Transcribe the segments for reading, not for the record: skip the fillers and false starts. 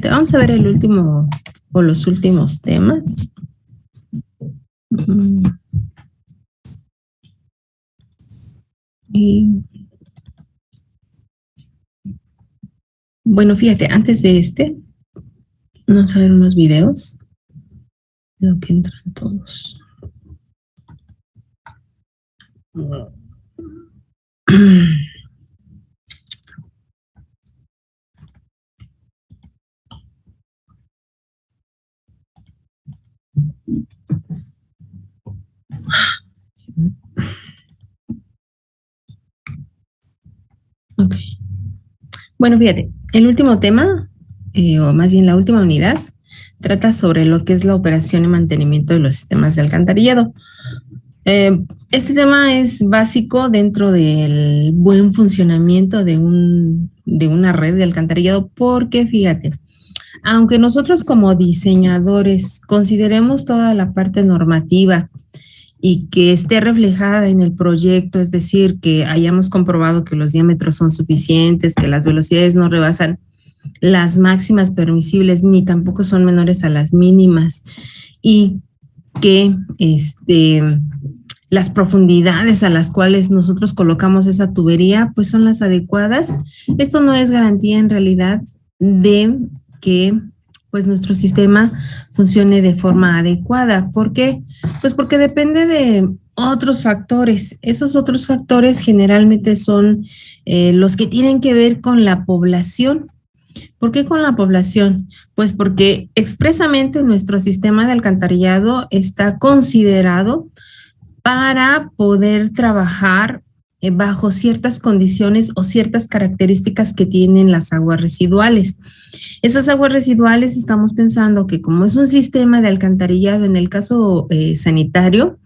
fíjate, vamos a ver el último o los últimos temas. Y, bueno, fíjate, antes de vamos a ver unos videos. Veo que entran todos. Ok. Bueno, fíjate, el último tema, o más bien la última unidad, trata sobre lo que es la operación y mantenimiento de los sistemas de alcantarillado. Este tema es básico dentro del buen funcionamiento de una red de alcantarillado porque, fíjate, aunque nosotros como diseñadores consideremos toda la parte normativa y que esté reflejada en el proyecto, es decir, que hayamos comprobado que los diámetros son suficientes, que las velocidades no rebasan las máximas permisibles ni tampoco son menores a las mínimas y que las profundidades a las cuales nosotros colocamos esa tubería pues son las adecuadas. Esto no es garantía en realidad de que pues nuestro sistema funcione de forma adecuada. ¿Por qué? Pues porque depende de otros factores. Esos otros factores generalmente son los que tienen que ver con la población. ¿Por qué con la población? Pues porque expresamente nuestro sistema de alcantarillado está considerado para poder trabajar bajo ciertas condiciones o ciertas características que tienen las aguas residuales. Esas aguas residuales estamos pensando que como es un sistema de alcantarillado en el caso sanitario,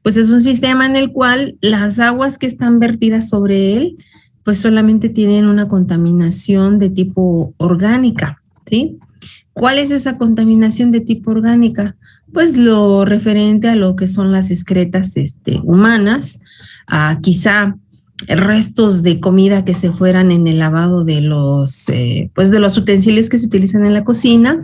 pues es un sistema en el cual las aguas que están vertidas sobre él, pues solamente tienen una contaminación de tipo orgánica, ¿sí? ¿Cuál es esa contaminación de tipo orgánica? Pues lo referente a lo que son las excretas humanas, a quizá restos de comida que se fueran en el lavado de pues de los utensilios que se utilizan en la cocina,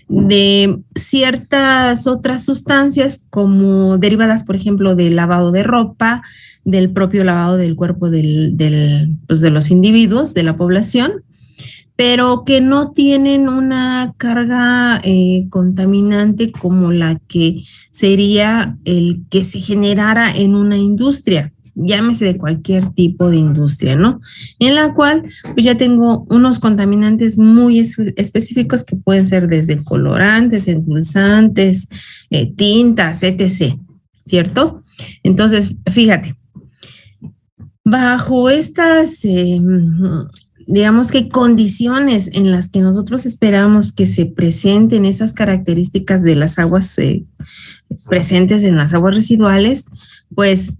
de ciertas otras sustancias como derivadas, por ejemplo, del lavado de ropa, del propio lavado del cuerpo pues de los individuos, de la población, pero que no tienen una carga contaminante como la que sería el que se generara en una industria, llámese de cualquier tipo de industria, ¿no? En la cual pues ya tengo unos contaminantes muy específicos que pueden ser desde colorantes, endulzantes, tintas, etc., ¿cierto? Entonces, fíjate, bajo estas digamos que condiciones en las que nosotros esperamos que se presenten esas características de las aguas presentes en las aguas residuales, pues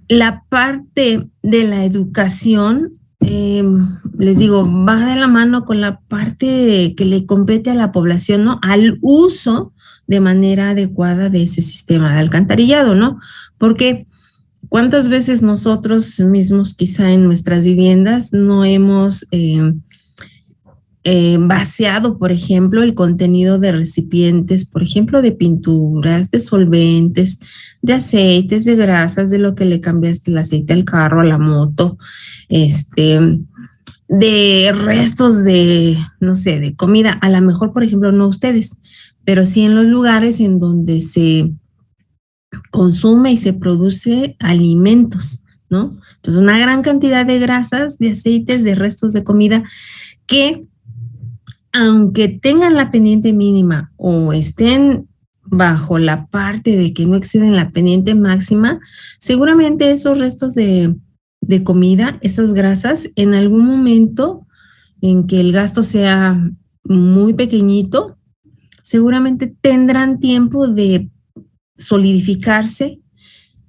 la parte de la educación, les digo, va de la mano con la parte que le compete a la población, ¿no? Al uso de manera adecuada de ese sistema de alcantarillado, ¿no? Porque ¿cuántas veces nosotros mismos quizá en nuestras viviendas no hemos vaciado, por ejemplo, el contenido de recipientes, por ejemplo, de pinturas, de solventes, de aceites, de grasas, de lo que le cambiaste el aceite al carro, a la moto, de restos de, no sé, de comida, a lo mejor, por ejemplo, no ustedes, pero sí en los lugares en donde se consume y se produce alimentos, ¿no? Entonces, una gran cantidad de grasas, de aceites, de restos de comida que, aunque tengan la pendiente mínima o estén bajo la parte de que no exceden la pendiente máxima, seguramente esos restos de comida, esas grasas, en algún momento en que el gasto sea muy pequeñito, seguramente tendrán tiempo de solidificarse,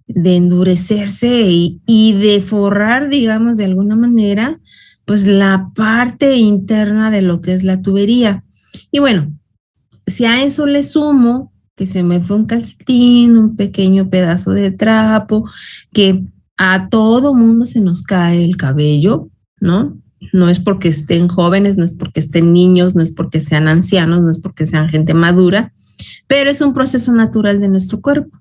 de endurecerse y de forrar, digamos, de alguna manera, pues la parte interna de lo que es la tubería. Y bueno, si a eso le sumo que se me fue un calcetín, un pequeño pedazo de trapo, que a todo mundo se nos cae el cabello, ¿no? No es porque estén jóvenes, no es porque estén niños, no es porque sean ancianos, no es porque sean gente madura, pero es un proceso natural de nuestro cuerpo.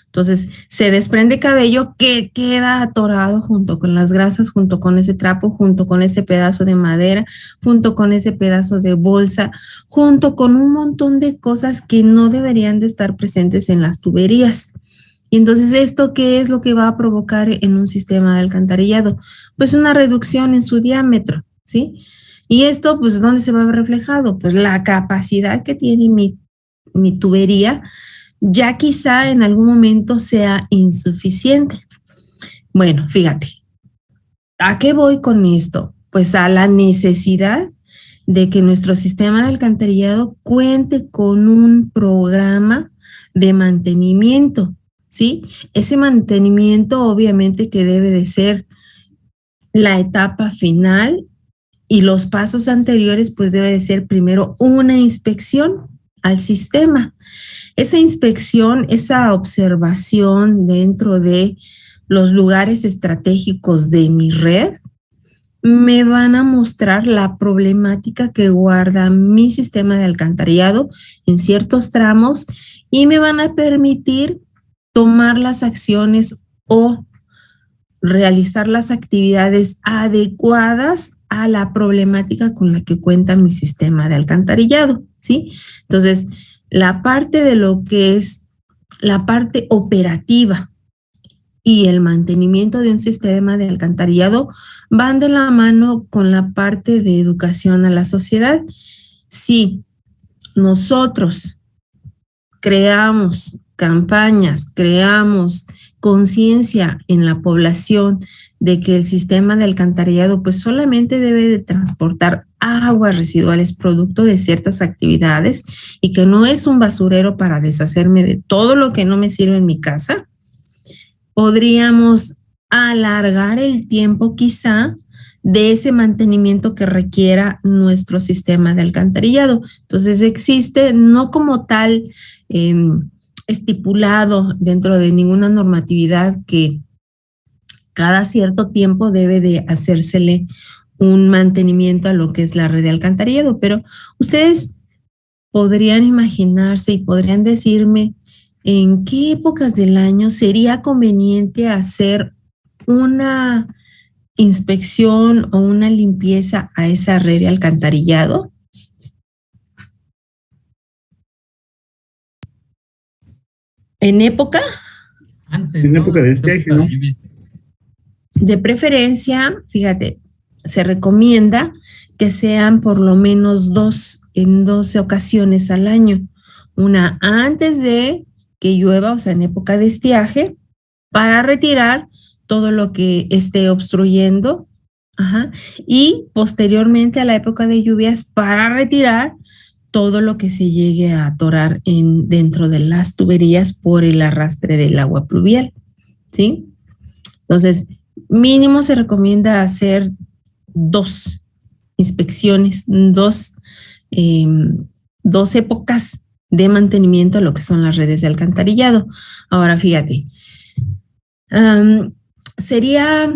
Entonces, se desprende cabello que queda atorado junto con las grasas, junto con ese trapo, junto con ese pedazo de madera, junto con ese pedazo de bolsa, junto con un montón de cosas que no deberían de estar presentes en las tuberías. Y entonces, ¿esto qué es lo que va a provocar en un sistema de alcantarillado? Pues una reducción en su diámetro, ¿sí? Y esto, pues, ¿dónde se va a ver reflejado? Pues la capacidad que tiene mi tubería ya quizá en algún momento sea insuficiente. Bueno, fíjate, ¿a qué voy con esto? Pues a la necesidad de que nuestro sistema de alcantarillado cuente con un programa de mantenimiento, ¿sí? Ese mantenimiento obviamente que debe de ser la etapa final y los pasos anteriores pues debe de ser primero una inspección al sistema. Esa inspección, esa observación dentro de los lugares estratégicos de mi red, me van a mostrar la problemática que guarda mi sistema de alcantarillado en ciertos tramos y me van a permitir tomar las acciones o realizar las actividades adecuadas a la problemática con la que cuenta mi sistema de alcantarillado, ¿sí? Entonces, la parte de lo que es la parte operativa y el mantenimiento de un sistema de alcantarillado van de la mano con la parte de educación a la sociedad. Si nosotros creamos campañas, creamos conciencia en la población de que el sistema de alcantarillado pues solamente debe de transportar aguas residuales producto de ciertas actividades y que no es un basurero para deshacerme de todo lo que no me sirve en mi casa, podríamos alargar el tiempo quizá de ese mantenimiento que requiera nuestro sistema de alcantarillado. Entonces existe no como tal estipulado dentro de ninguna normatividad que cada cierto tiempo debe de hacérsele un mantenimiento a lo que es la red de alcantarillado, pero ustedes podrían imaginarse y podrían decirme en qué épocas del año sería conveniente hacer una inspección o una limpieza a esa red de alcantarillado. En época antes, en época de estiaje, ¿no? De preferencia, fíjate, se recomienda que sean por lo menos en 12 ocasiones al año. Una antes de que llueva, o sea, en época de estiaje, para retirar todo lo que esté obstruyendo. Ajá. Y posteriormente a la época de lluvias, para retirar todo lo que se llegue a atorar dentro de las tuberías por el arrastre del agua pluvial. ¿Sí? Entonces, mínimo se recomienda hacer 2 inspecciones, 2 épocas de mantenimiento a lo que son las redes de alcantarillado. Ahora, fíjate, sería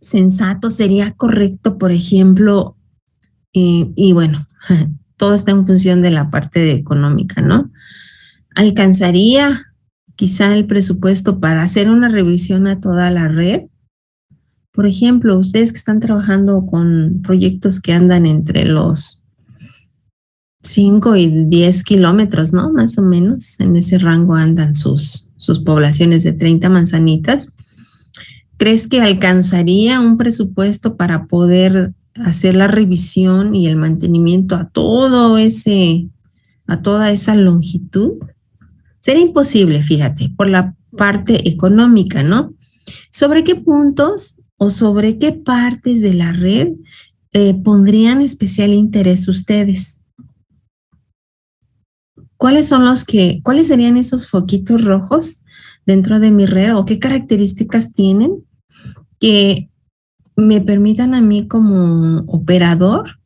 sensato, sería correcto, por ejemplo, y bueno, todo está en función de la parte económica, ¿no? ¿Alcanzaría quizá el presupuesto para hacer una revisión a toda la red? Por ejemplo, ustedes que están trabajando con proyectos que andan entre los 5 y 10 kilómetros, ¿no? Más o menos, en ese rango andan sus poblaciones de 30 manzanitas. ¿Crees que alcanzaría un presupuesto para poder hacer la revisión y el mantenimiento a toda esa longitud? Sería imposible, fíjate, por la parte económica, ¿no? ¿Sobre qué puntos o sobre qué partes de la red pondrían especial interés ustedes? ¿Cuáles serían esos foquitos rojos dentro de mi red o qué características tienen que me permitan a mí como operador,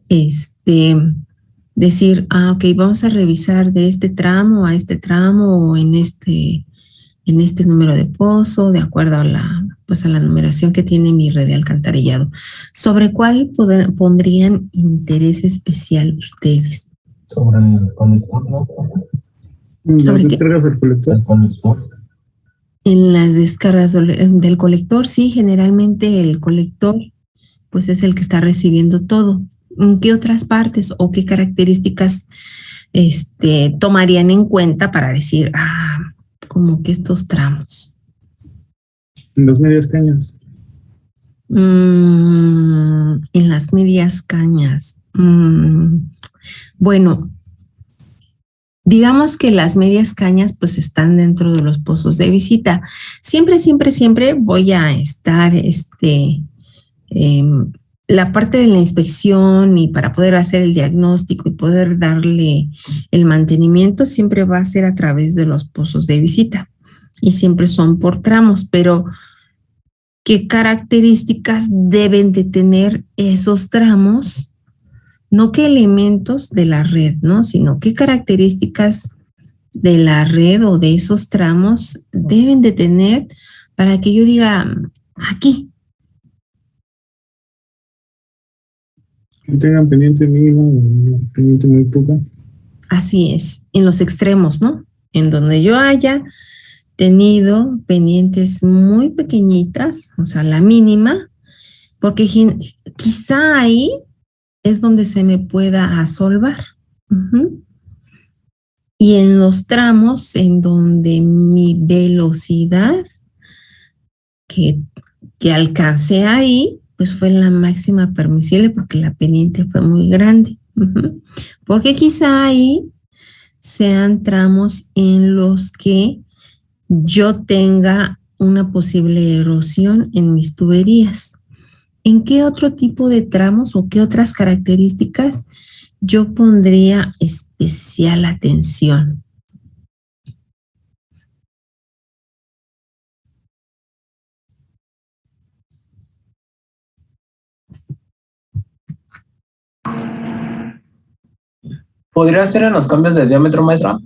decir, ok, vamos a revisar de este tramo a este tramo o en este número de pozo, de acuerdo a pues a la numeración que tiene mi red de alcantarillado. ¿Sobre cuál pondrían interés especial ustedes? Sobre el colector, ¿no? ¿Sobre ¿Las qué? descargas del colector? El colector. En las descargas del colector, sí, generalmente el colector pues es el que está recibiendo todo. ¿En qué otras partes o qué características tomarían en cuenta para decir, como que estos tramos? En las medias cañas. En las medias cañas. Bueno, digamos que las medias cañas pues están dentro de los pozos de visita. Siempre, siempre, siempre voy a estar la parte de la inspección y para poder hacer el diagnóstico y poder darle el mantenimiento siempre va a ser a través de los pozos de visita y siempre son por tramos, pero ¿qué características deben de tener esos tramos? No qué elementos de la red, ¿no? Sino qué características de la red o de esos tramos deben de tener para que yo diga, aquí. Que tengan pendiente mínimo, pendiente muy poca. Así es, en los extremos, ¿no? En donde yo haya tenido pendientes muy pequeñitas, o sea, la mínima, porque quizá ahí es donde se me pueda asolvar. Y en los tramos en donde mi velocidad que alcancé ahí, pues fue la máxima permisible porque la pendiente fue muy grande. Porque quizá ahí sean tramos en los que yo tenga una posible erosión en mis tuberías. ¿En qué otro tipo de tramos o qué otras características yo pondría especial atención? ¿Podría ser en los cambios de diámetro, maestra?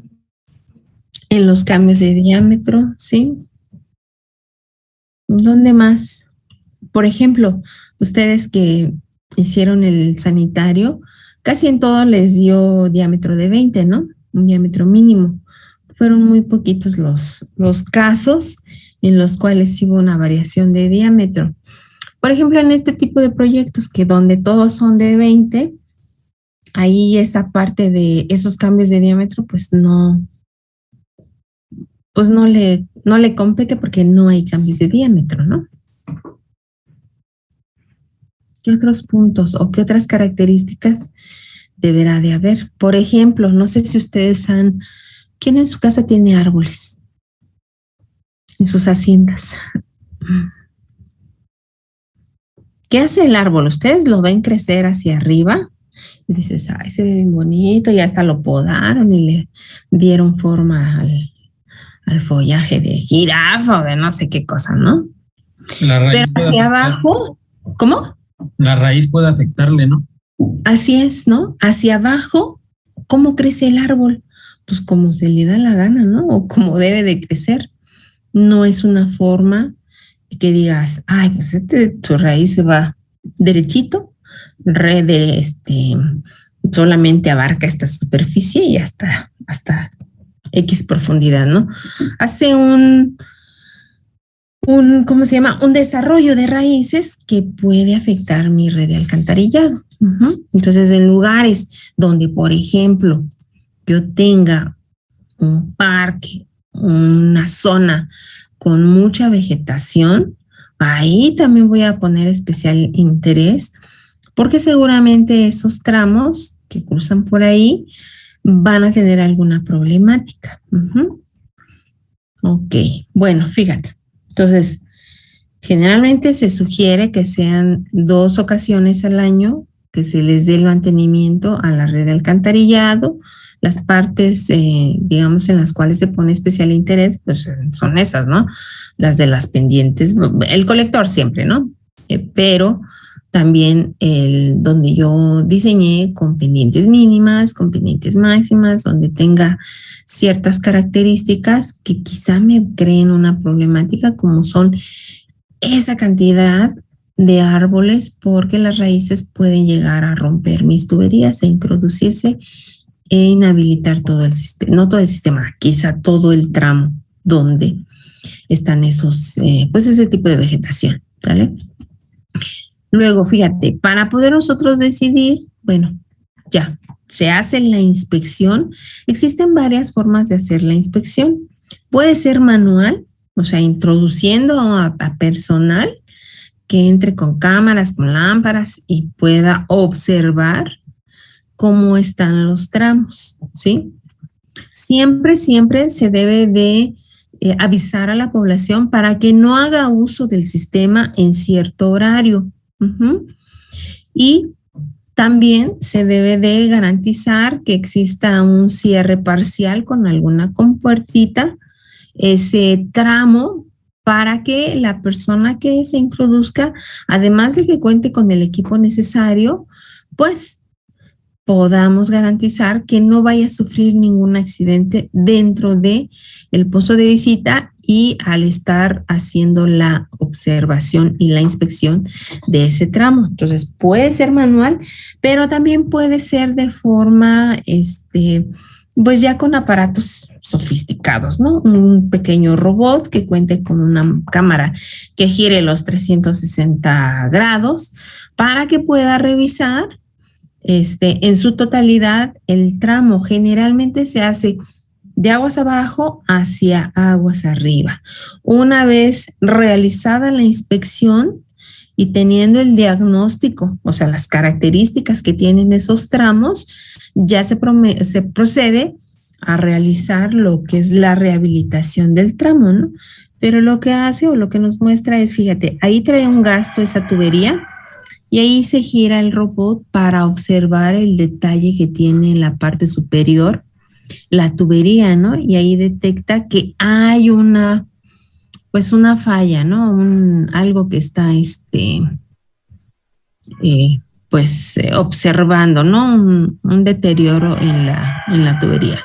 En los cambios de diámetro, ¿sí? ¿Dónde más? Por ejemplo, ustedes que hicieron el sanitario, casi en todo les dio diámetro de 20, ¿no? Un diámetro mínimo. Fueron muy poquitos los casos en los cuales hubo una variación de diámetro. Por ejemplo, en este tipo de proyectos que donde todos son de 20, ahí esa parte de esos cambios de diámetro, pues no le compete porque no hay cambios de diámetro, ¿no? ¿Qué otros puntos o qué otras características deberá de haber? Por ejemplo, no sé si ustedes ¿quién en su casa tiene árboles? En sus haciendas. ¿Qué hace el árbol? Ustedes lo ven crecer hacia arriba y dices, ay, se ve bien bonito, y hasta lo podaron y le dieron forma al follaje de jirafa o de no sé qué cosa, ¿no? La raíz pero hacia abajo, ¿cómo? La raíz puede afectarle, ¿no? Así es, ¿no? Hacia abajo, ¿cómo crece el árbol? Pues como se le da la gana, ¿no? O como debe de crecer. No es una forma que digas, ay, pues tu raíz se va derechito, solamente abarca esta superficie y hasta X profundidad, ¿no? Hace ¿cómo se llama? Un desarrollo de raíces que puede afectar mi red de alcantarillado. Entonces, en lugares donde, por ejemplo, yo tenga un parque, una zona con mucha vegetación, ahí también voy a poner especial interés porque seguramente esos tramos que cruzan por ahí van a tener alguna problemática. Ok, bueno, fíjate. Entonces, generalmente se sugiere que sean 2 ocasiones al año que se les dé el mantenimiento a la red de alcantarillado. Las partes, digamos, en las cuales se pone especial interés, pues son esas, ¿no? Las de las pendientes, el colector siempre, ¿no? Pero también donde yo diseñé con pendientes mínimas, con pendientes máximas, donde tenga ciertas características que quizá me creen una problemática, como son esa cantidad de árboles porque las raíces pueden llegar a romper mis tuberías e introducirse e inhabilitar todo el sistema, no todo el sistema, quizá todo el tramo donde están esos, pues ese tipo de vegetación, ¿vale? Luego, fíjate, para poder nosotros decidir, bueno, ya, se hace la inspección. Existen varias formas de hacer la inspección. Puede ser manual, o sea, introduciendo a personal que entre con cámaras, con lámparas y pueda observar cómo están los tramos, ¿sí? Siempre se debe de avisar a la población para que no haga uso del sistema en cierto horario. Y también se debe de garantizar que exista un cierre parcial con alguna compuertita, ese tramo, para que la persona que se introduzca, además de que cuente con el equipo necesario, pues podamos garantizar que no vaya a sufrir ningún accidente dentro de el pozo de visita y al estar haciendo la observación y la inspección de ese tramo. Entonces puede ser manual, pero también puede ser de forma, pues ya con aparatos sofisticados, ¿no? Un pequeño robot que cuente con una cámara que gire los 360 grados para que pueda revisar en su totalidad el tramo. Generalmente se hace de aguas abajo hacia aguas arriba. Una vez realizada la inspección y teniendo el diagnóstico, o sea, las características que tienen esos tramos, ya se procede a realizar lo que es la rehabilitación del tramo, ¿no? Pero lo que hace o lo que nos muestra es, fíjate, ahí trae un gasto esa tubería y ahí se gira el robot para observar el detalle que tiene en la parte superior la tubería, ¿no? Y ahí detecta que hay pues una falla, ¿no? Algo que está, observando, ¿no? Un deterioro en la tubería.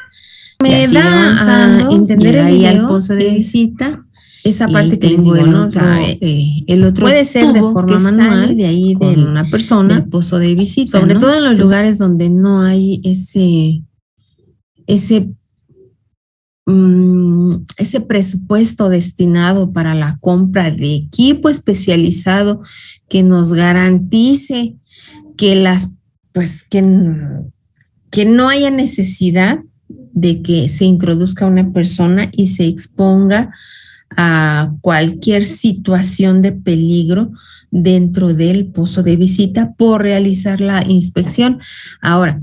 Me da a entender ahí al pozo de visita. Esa parte que les digo, ¿no? O sea, el otro puede ser de forma manual, de ahí de una persona, del pozo de visita, sobre todo en los lugares donde no hay ese presupuesto destinado para la compra de equipo especializado que nos garantice que que no haya necesidad de que se introduzca una persona y se exponga a cualquier situación de peligro dentro del pozo de visita por realizar la inspección. Ahora,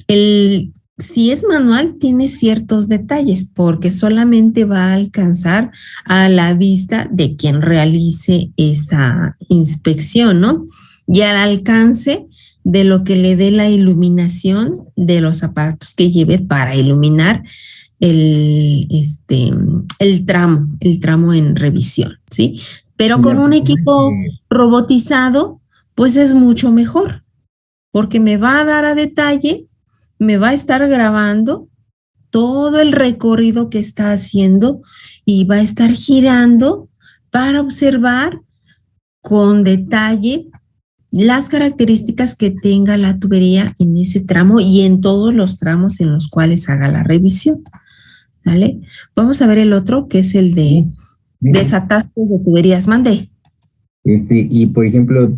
si es manual, tiene ciertos detalles porque solamente va a alcanzar a la vista de quien realice esa inspección, ¿no? Y al alcance de lo que le dé la iluminación de los aparatos que lleve para iluminar el tramo en revisión, ¿sí? Pero con un equipo robotizado, pues es mucho mejor, porque me va a dar a detalle, me va a estar grabando todo el recorrido que está haciendo y va a estar girando para observar con detalle las características que tenga la tubería en ese tramo y en todos los tramos en los cuales haga la revisión. ¿Vale? Vamos a ver el otro, que es el de desatascos de tuberías. Mande. Y por ejemplo,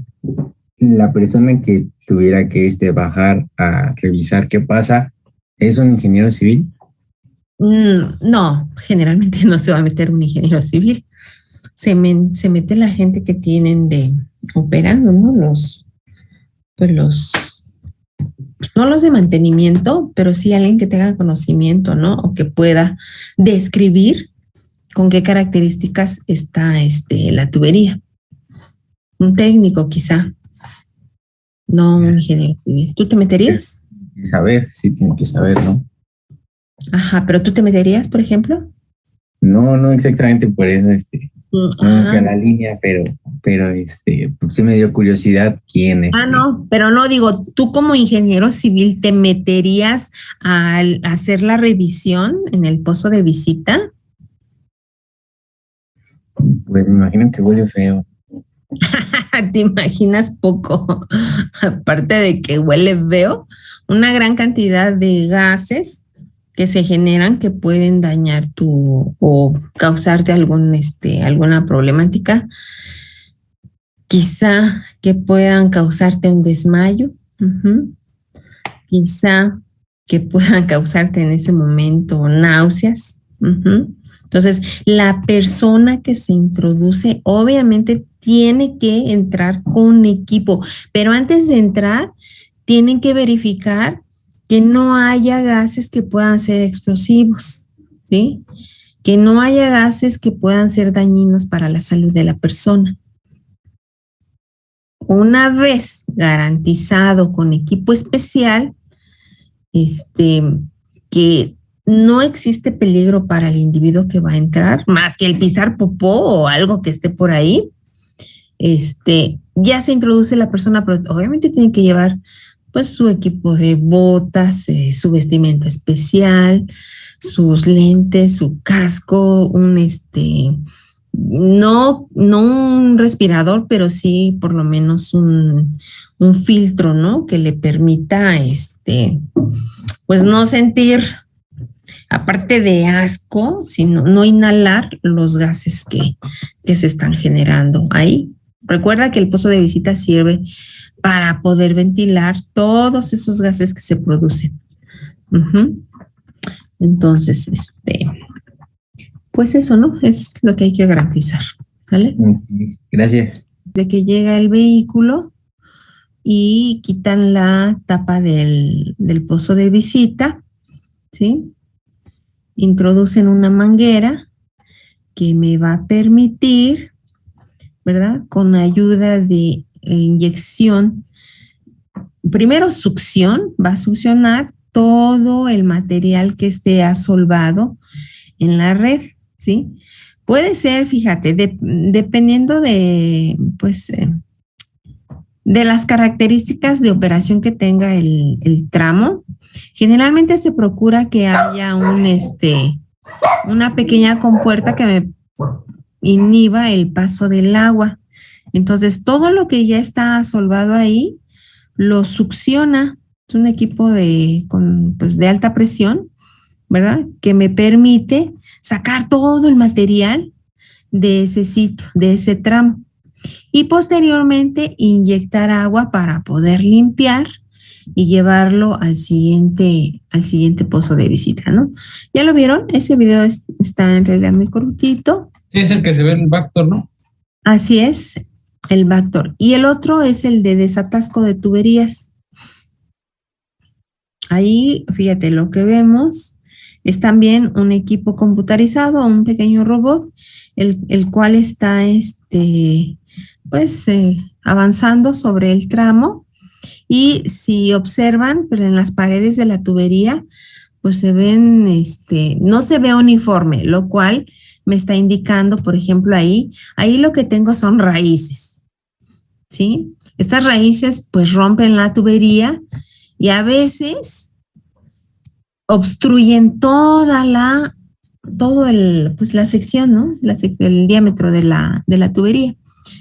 la persona que tuviera que bajar a revisar qué pasa, ¿es un ingeniero civil? No, generalmente no se va a meter un ingeniero civil. Se mete la gente que tienen de operando, ¿no? No los de mantenimiento, pero sí alguien que tenga conocimiento, ¿no? O que pueda describir con qué características está la tubería. Un técnico quizá, no un ingeniero civil. ¿Tú te meterías? Saber, sí tiene que saber, ¿no? Ajá, pero ¿tú te meterías, por ejemplo? No exactamente por eso, no fui a la línea, pero pues sí me dio curiosidad quién es. No, pero no digo, tú como ingeniero civil, ¿te meterías al hacer la revisión en el pozo de visita? Pues me imagino que huele feo. ¿Te imaginas poco? Aparte de que huele feo, una gran cantidad de gases que se generan que pueden dañar tu o causarte alguna problemática, quizá que puedan causarte un desmayo, quizá que puedan causarte en ese momento náuseas. Entonces, la persona que se introduce obviamente tiene que entrar con equipo, pero antes de entrar, tienen que verificar que no haya gases que puedan ser explosivos, ¿sí? Que no haya gases que puedan ser dañinos para la salud de la persona. Una vez garantizado con equipo especial, que no existe peligro para el individuo que va a entrar, más que el pisar popó o algo que esté por ahí, ya se introduce la persona, pero obviamente tiene que llevar pues su equipo de botas, su vestimenta especial, sus lentes, su casco, no un respirador, pero sí por lo menos un filtro, ¿no? Que le permita, pues no sentir, aparte de asco, sino no inhalar los gases que se están generando ahí. Recuerda que el pozo de visita sirve para poder ventilar todos esos gases que se producen. Entonces, pues eso, ¿no? Es lo que hay que garantizar, ¿vale? Gracias. De que llega el vehículo y quitan la tapa del pozo de visita, ¿sí? Introducen una manguera que me va a permitir, ¿verdad? Con ayuda de inyección, primero succión, va a succionar todo el material que esté asolvado en la red, ¿sí? Puede ser, fíjate, dependiendo de, pues, de las características de operación que tenga el tramo, generalmente se procura que haya una pequeña compuerta que me inhiba el paso del agua. Entonces, todo lo que ya está asolvado ahí, lo succiona. Es un equipo de alta presión, ¿verdad? Que me permite sacar todo el material de ese sitio, de ese tramo. Y posteriormente inyectar agua para poder limpiar y llevarlo al siguiente pozo de visita, ¿no? ¿Ya lo vieron? Ese video está en realidad muy cortito. Sí, es el que se ve en el Vactor, ¿no? Así es, el Vactor. Y el otro es el de desatasco de tuberías. Ahí, fíjate, lo que vemos es también un equipo computarizado, un pequeño robot, el cual está, avanzando sobre el tramo. Y si observan, pues en las paredes de la tubería, pues se ven, no se ve uniforme, lo cual me está indicando, por ejemplo, ahí lo que tengo son raíces, ¿sí? Estas raíces pues rompen la tubería y a veces obstruyen la sección, ¿no? El diámetro de la tubería.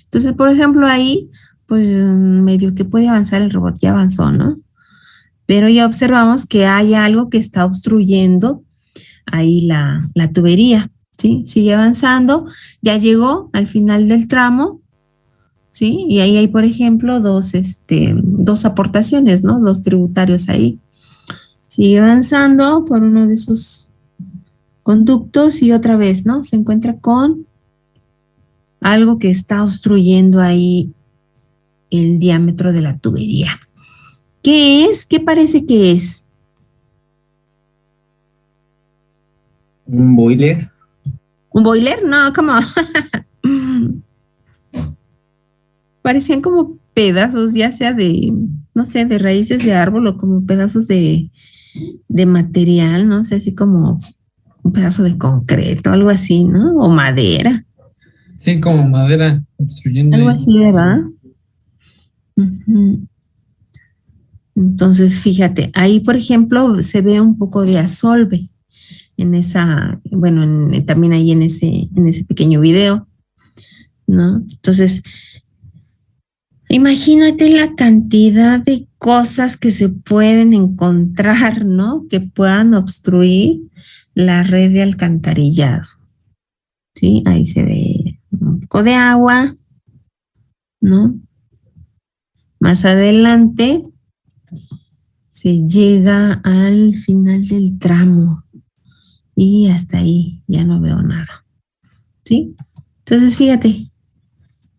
Entonces, por ejemplo, ahí, pues medio que puede avanzar el robot, ya avanzó, ¿no? Pero ya observamos que hay algo que está obstruyendo ahí la tubería, ¿sí? Sigue avanzando, ya llegó al final del tramo, ¿sí? Y ahí hay, por ejemplo, dos aportaciones, ¿no? Dos tributarios ahí. Sigue avanzando por uno de esos conductos y otra vez, ¿no? Se encuentra con algo que está obstruyendo ahí el diámetro de la tubería. ¿Qué es? ¿Qué parece que es? ¿Un boiler? ¿Un boiler? No, ¿cómo? Parecían como pedazos, ya sea de, no sé, de raíces de árbol o como pedazos de material, ¿no? O sea, así como un pedazo de concreto, algo así, ¿no? O madera. Sí, como madera obstruyendo. Algo ahí. así, ¿verdad? Entonces, fíjate, ahí, por ejemplo, se ve un poco de asolve en también ahí en ese pequeño video, ¿no? Entonces, Imagínate la cantidad de cosas que se pueden encontrar, ¿no? Que puedan obstruir la red de alcantarillado. ¿Sí? Ahí se ve un poco de agua, ¿no? Más adelante se llega al final del tramo y hasta ahí ya no veo nada. ¿Sí? Entonces, fíjate,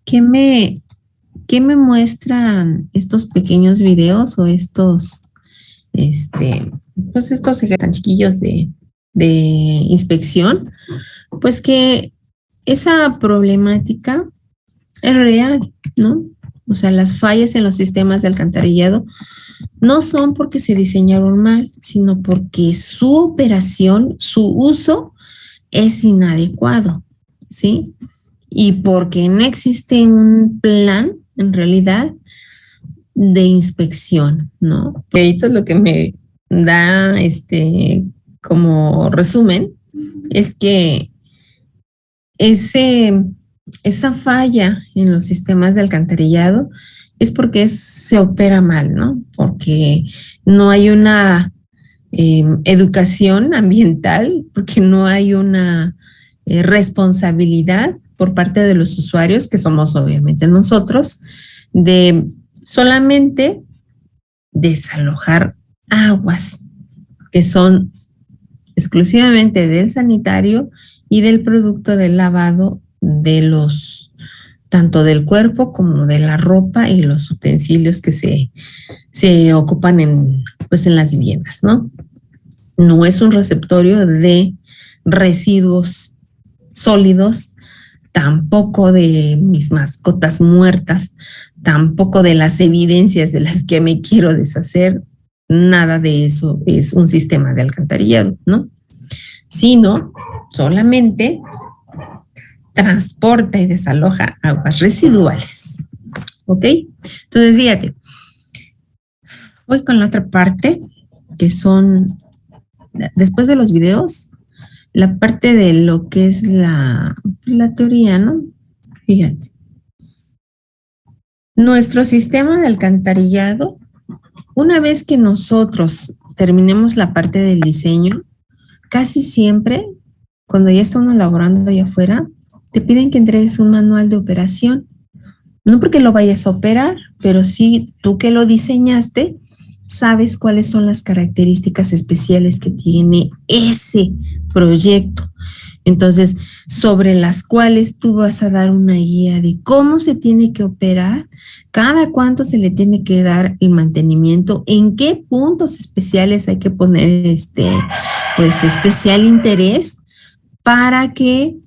¿qué me muestran estos pequeños videos o estos, pues estos ejercicios tan chiquillos de inspección? Pues que esa problemática es real, ¿no? O sea, las fallas en los sistemas de alcantarillado no son porque se diseñaron mal, sino porque su operación, su uso es inadecuado, ¿sí? Y porque no existe un plan, en realidad, de inspección, ¿no? Esto es lo que me da, como resumen, es que esa falla en los sistemas de alcantarillado es porque se opera mal, ¿no? Porque no hay una educación ambiental, porque no hay una responsabilidad por parte de los usuarios, que somos obviamente nosotros, de solamente desalojar aguas que son exclusivamente del sanitario y del producto del lavado de tanto del cuerpo como de la ropa y los utensilios que se ocupan en las viviendas, ¿no? No es un receptorio de residuos sólidos, tampoco de mis mascotas muertas, tampoco de las evidencias de las que me quiero deshacer, nada de eso es un sistema de alcantarillado, ¿no? Sino solamente transporta y desaloja aguas residuales, ¿ok? Entonces, fíjate, voy con la otra parte, que son, después de los videos, la parte de lo que es la teoría, ¿no? Fíjate. Nuestro sistema de alcantarillado, una vez que nosotros terminemos la parte del diseño, casi siempre, cuando ya está uno elaborando allá afuera, te piden que entregues un manual de operación. No porque lo vayas a operar, pero sí tú que lo diseñaste, sabes cuáles son las características especiales que tiene ese proyecto. Entonces, sobre las cuales tú vas a dar una guía de cómo se tiene que operar, cada cuánto se le tiene que dar el mantenimiento, en qué puntos especiales hay que poner especial interés para que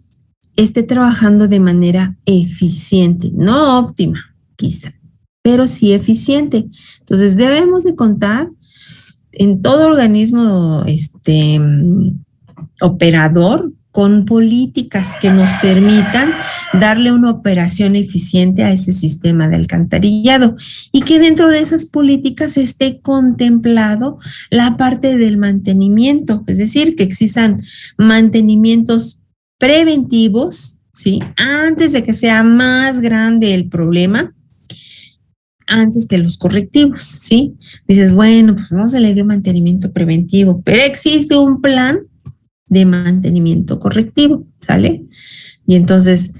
esté trabajando de manera eficiente, no óptima, quizá, pero sí eficiente. Entonces, debemos de contar en todo organismo operador con políticas que nos permitan darle una operación eficiente a ese sistema de alcantarillado y que dentro de esas políticas esté contemplado la parte del mantenimiento, es decir, que existan mantenimientos preventivos, ¿sí? Antes de que sea más grande el problema, antes que los correctivos, ¿sí? Dices, bueno, pues no se le dio mantenimiento preventivo, pero existe un plan de mantenimiento correctivo, ¿sale? Y entonces,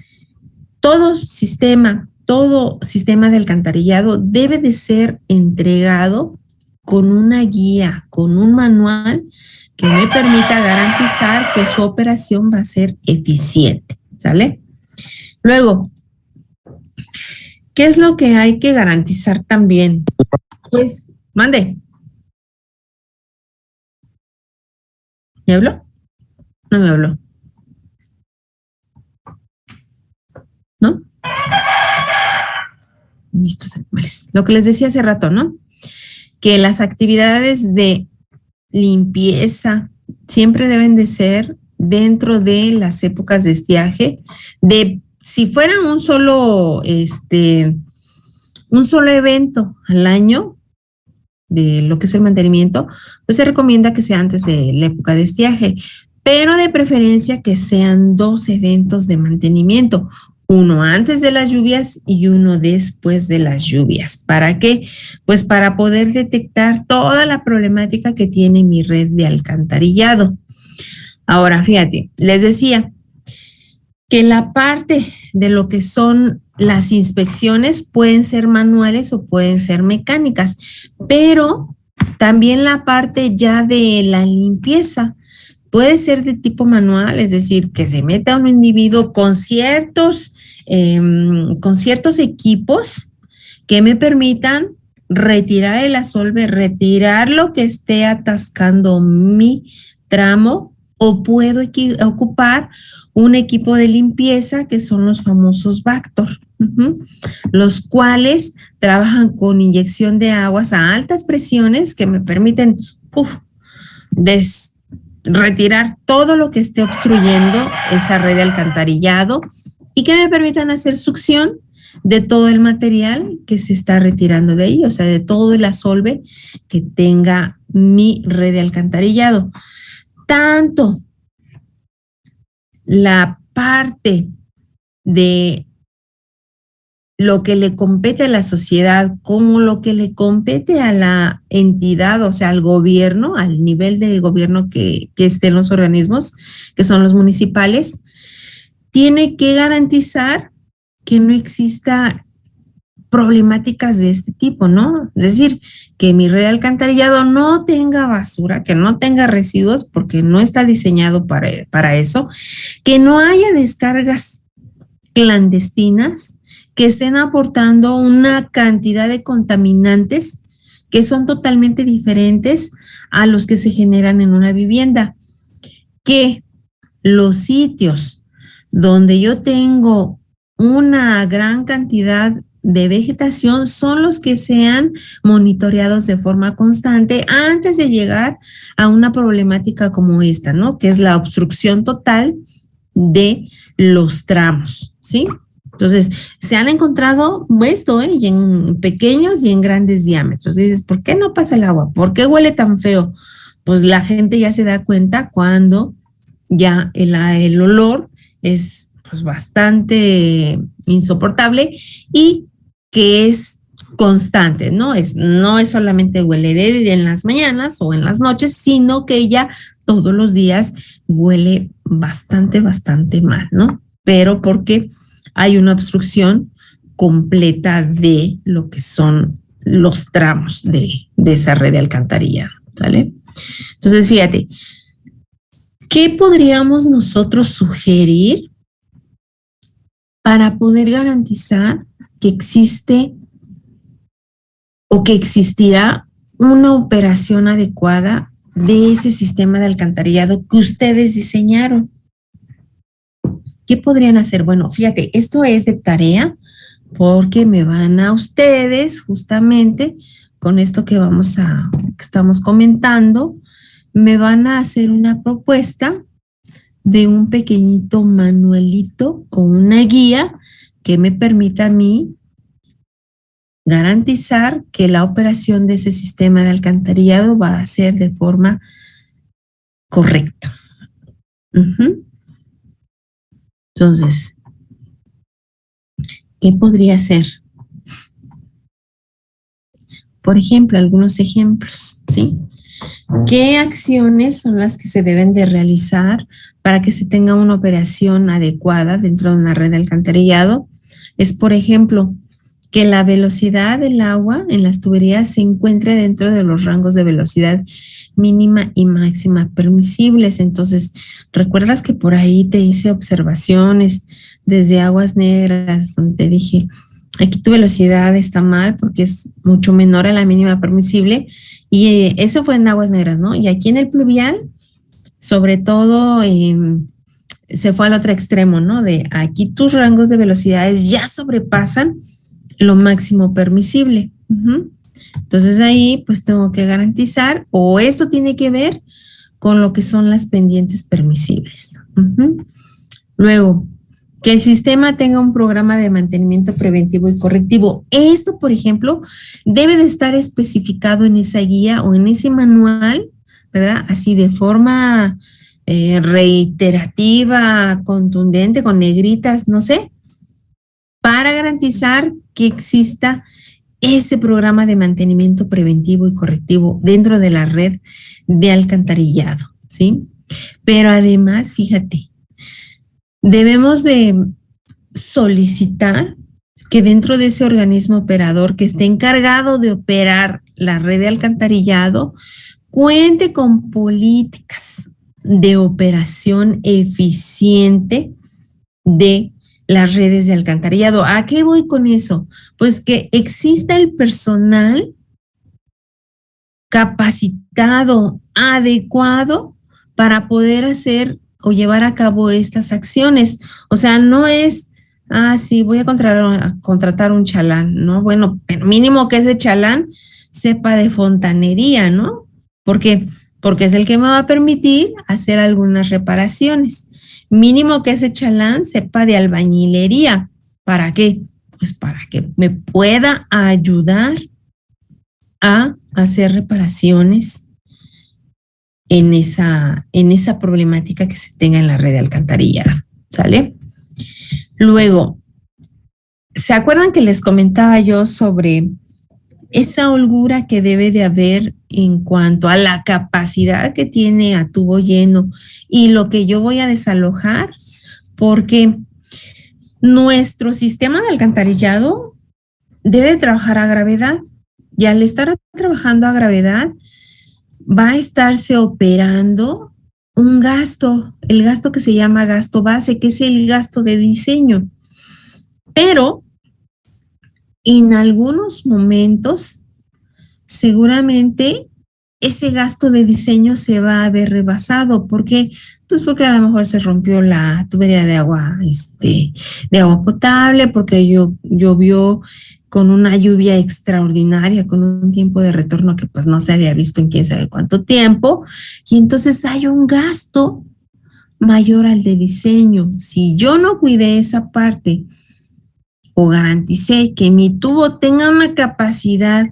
todo sistema de alcantarillado debe de ser entregado con una guía, con un manual que me permita garantizar que su operación va a ser eficiente, ¿sale? Luego, ¿qué es lo que hay que garantizar también? Pues, mande. ¿Me habló? No me habló. ¿No? Estos animales. Lo que les decía hace rato, ¿no? Que las actividades de limpieza siempre deben de ser dentro de las épocas de estiaje. Si fueran un solo evento al año de lo que es el mantenimiento, pues se recomienda que sea antes de la época de estiaje, pero de preferencia que sean 2 eventos de mantenimiento. Uno antes de las lluvias y uno después de las lluvias. ¿Para qué? Pues para poder detectar toda la problemática que tiene mi red de alcantarillado. Ahora, fíjate, les decía que la parte de lo que son las inspecciones pueden ser manuales o pueden ser mecánicas, pero también la parte ya de la limpieza puede ser de tipo manual, es decir, que se meta un individuo con ciertos equipos que me permitan retirar el asolve, retirar lo que esté atascando mi tramo, o puedo ocupar un equipo de limpieza que son los famosos Vactor, los cuales trabajan con inyección de aguas a altas presiones que me permiten retirar todo lo que esté obstruyendo esa red de alcantarillado y que me permitan hacer succión de todo el material que se está retirando de ahí, o sea, de todo el asolve que tenga mi red de alcantarillado. Tanto la parte de lo que le compete a la sociedad como lo que le compete a la entidad, o sea, al gobierno, al nivel de gobierno que esté en los organismos, que son los municipales, tiene que garantizar que no exista problemáticas de este tipo, ¿no? Es decir, que mi red de alcantarillado no tenga basura, que no tenga residuos, porque no está diseñado para eso, que no haya descargas clandestinas que estén aportando una cantidad de contaminantes que son totalmente diferentes a los que se generan en una vivienda, que los sitios donde yo tengo una gran cantidad de vegetación son los que sean monitoreados de forma constante antes de llegar a una problemática como esta, ¿no? Que es la obstrucción total de los tramos, ¿sí? Entonces, se han encontrado esto, y en pequeños y en grandes diámetros. Dices, ¿por qué no pasa el agua? ¿Por qué huele tan feo? Pues la gente ya se da cuenta cuando ya el olor es pues bastante insoportable y que es constante, no es solamente huele en las mañanas o en las noches, sino que ya todos los días huele bastante mal, ¿no? Pero porque hay una obstrucción completa de lo que son los tramos de esa red de alcantarillado, ¿vale? Entonces, fíjate, ¿qué podríamos nosotros sugerir para poder garantizar que existe o que existirá una operación adecuada de ese sistema de alcantarillado que ustedes diseñaron? ¿Qué podrían hacer? Bueno, fíjate, esto es de tarea porque me van a ustedes justamente con esto que estamos comentando, me van a hacer una propuesta de un pequeñito manualito o una guía que me permita a mí garantizar que la operación de ese sistema de alcantarillado va a ser de forma correcta. Entonces, ¿qué podría ser? Por ejemplo, algunos ejemplos, ¿sí? ¿Qué acciones son las que se deben de realizar para que se tenga una operación adecuada dentro de una red de alcantarillado? Es, por ejemplo, que la velocidad del agua en las tuberías se encuentre dentro de los rangos de velocidad mínima y máxima permisibles. Entonces, ¿recuerdas que por ahí te hice observaciones desde Aguas Negras, donde te dije, aquí tu velocidad está mal porque es mucho menor a la mínima permisible? Y eso fue en Aguas Negras, ¿no? Y aquí en el pluvial, sobre todo, se fue al otro extremo, ¿no? De aquí tus rangos de velocidades ya sobrepasan lo máximo permisible. Entonces ahí pues tengo que garantizar, o esto tiene que ver con lo que son las pendientes permisibles. Luego, que el sistema tenga un programa de mantenimiento preventivo y correctivo. Esto, por ejemplo, debe de estar especificado en esa guía o en ese manual, ¿verdad? Así de forma reiterativa, contundente, con negritas, no sé, para garantizar que exista ese programa de mantenimiento preventivo y correctivo dentro de la red de alcantarillado, ¿sí? Pero además, fíjate, debemos de solicitar que dentro de ese organismo operador que esté encargado de operar la red de alcantarillado cuente con políticas de operación eficiente de las redes de alcantarillado. ¿A qué voy con eso? Pues que exista el personal capacitado, adecuado para poder hacer o llevar a cabo estas acciones. O sea, no es, sí, voy a contratar un chalán, ¿no? Bueno, pero mínimo que ese chalán sepa de fontanería, ¿no? Porque es el que me va a permitir hacer algunas reparaciones. Mínimo que ese chalán sepa de albañilería. ¿Para qué? Pues para que me pueda ayudar a hacer reparaciones en esa problemática que se tenga en la red de alcantarillado, ¿sale? Luego, ¿se acuerdan que les comentaba yo sobre esa holgura que debe de haber en cuanto a la capacidad que tiene a tubo lleno y lo que yo voy a desalojar? Porque nuestro sistema de alcantarillado debe trabajar a gravedad y al estar trabajando a gravedad va a estarse operando un gasto, el gasto que se llama gasto base, que es el gasto de diseño. Pero en algunos momentos, seguramente ese gasto de diseño se va a ver rebasado. ¿Por qué? Pues porque a lo mejor se rompió la tubería de agua potable, porque llovió con una lluvia extraordinaria, con un tiempo de retorno que pues no se había visto en quién sabe cuánto tiempo, y entonces hay un gasto mayor al de diseño. Si yo no cuidé esa parte o garanticé que mi tubo tenga una capacidad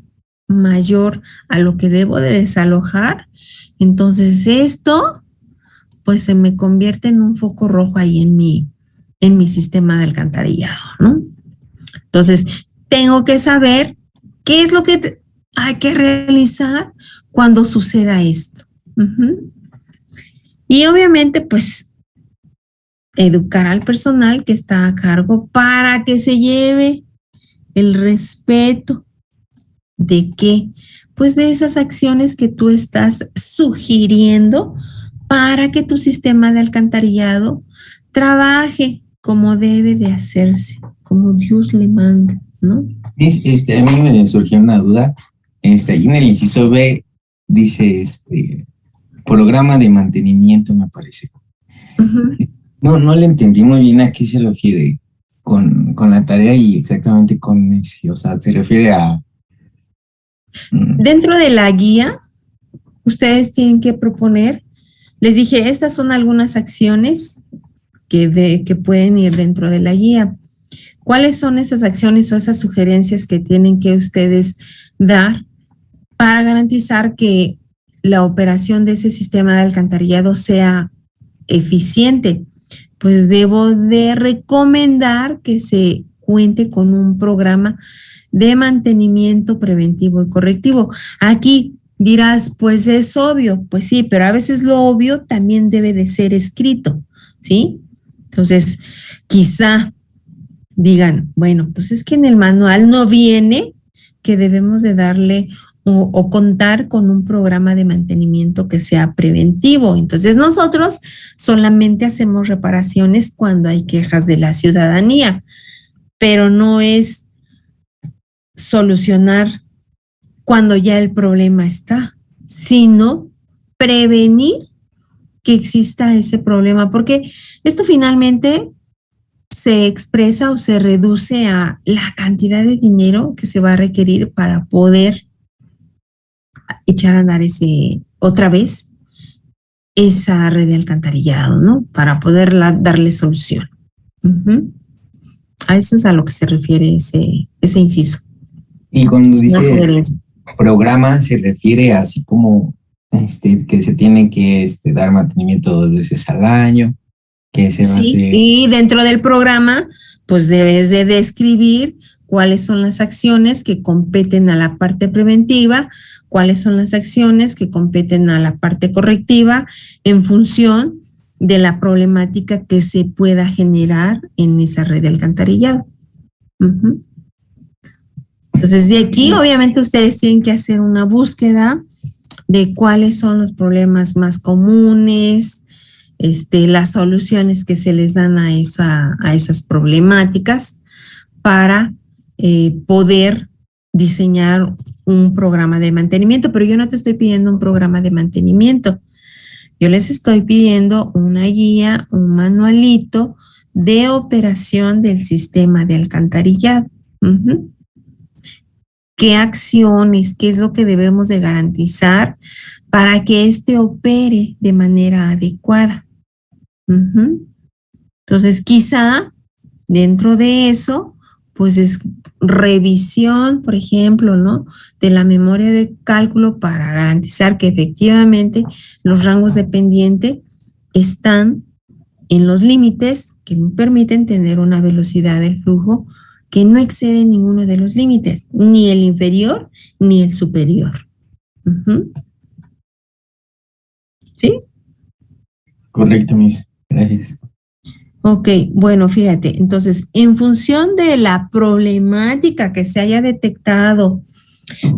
mayor a lo que debo de desalojar, entonces esto pues se me convierte en un foco rojo ahí en mi sistema de alcantarillado, ¿no? Entonces, tengo que saber qué es lo que hay que realizar cuando suceda esto. Y obviamente, pues, educar al personal que está a cargo para que se lleve el respeto de qué, pues de esas acciones que tú estás sugiriendo para que tu sistema de alcantarillado trabaje como debe de hacerse, como Dios le manda, ¿no? A mí me surgió una duda. Ahí en el inciso B dice programa de mantenimiento, me parece. No le entendí muy bien a qué se refiere con la tarea y exactamente con ese. O sea, se refiere a... Dentro de la guía, ustedes tienen que proponer, les dije, estas son algunas acciones que pueden ir dentro de la guía. ¿Cuáles son esas acciones o esas sugerencias que tienen que ustedes dar para garantizar que la operación de ese sistema de alcantarillado sea eficiente? Pues debo de recomendar que se cuente con un programa de mantenimiento preventivo y correctivo. Aquí dirás, pues es obvio, pues sí, pero a veces lo obvio también debe de ser escrito, ¿sí? Entonces, quizá digan, bueno, pues es que en el manual no viene que debemos de darle o contar con un programa de mantenimiento que sea preventivo. Entonces nosotros solamente hacemos reparaciones cuando hay quejas de la ciudadanía, pero no es solucionar cuando ya el problema está, sino prevenir que exista ese problema, porque esto finalmente se expresa o se reduce a la cantidad de dinero que se va a requerir para poder echar a andar otra vez esa red de alcantarillado, ¿no? Para poder darle solución. A eso es a lo que se refiere ese inciso. Y cuando dice programa, se refiere así como que se tiene que dar mantenimiento 2 veces al año, que se va a Sí, hacer. y dentro del programa, pues debes de describir cuáles son las acciones que competen a la parte preventiva, cuáles son las acciones que competen a la parte correctiva en función de la problemática que se pueda generar en esa red de alcantarillado. Ujú. Entonces, de aquí, obviamente, ustedes tienen que hacer una búsqueda de cuáles son los problemas más comunes, las soluciones que se les dan a esas problemáticas para poder diseñar un programa de mantenimiento. Pero yo no te estoy pidiendo un programa de mantenimiento. Yo les estoy pidiendo una guía, un manualito de operación del sistema de alcantarillado. Uh-huh. ¿Qué acciones, qué es lo que debemos de garantizar para que éste opere de manera adecuada? Uh-huh. Entonces, quizá dentro de eso, pues es revisión, por ejemplo, ¿no? De la memoria de cálculo para garantizar que efectivamente los rangos de pendiente están en los límites que me permiten tener una velocidad del flujo que no excede ninguno de los límites, ni el inferior ni el superior. Uh-huh. ¿Sí? Correcto, Miss. Gracias. Ok, bueno, fíjate, entonces, en función de la problemática que se haya detectado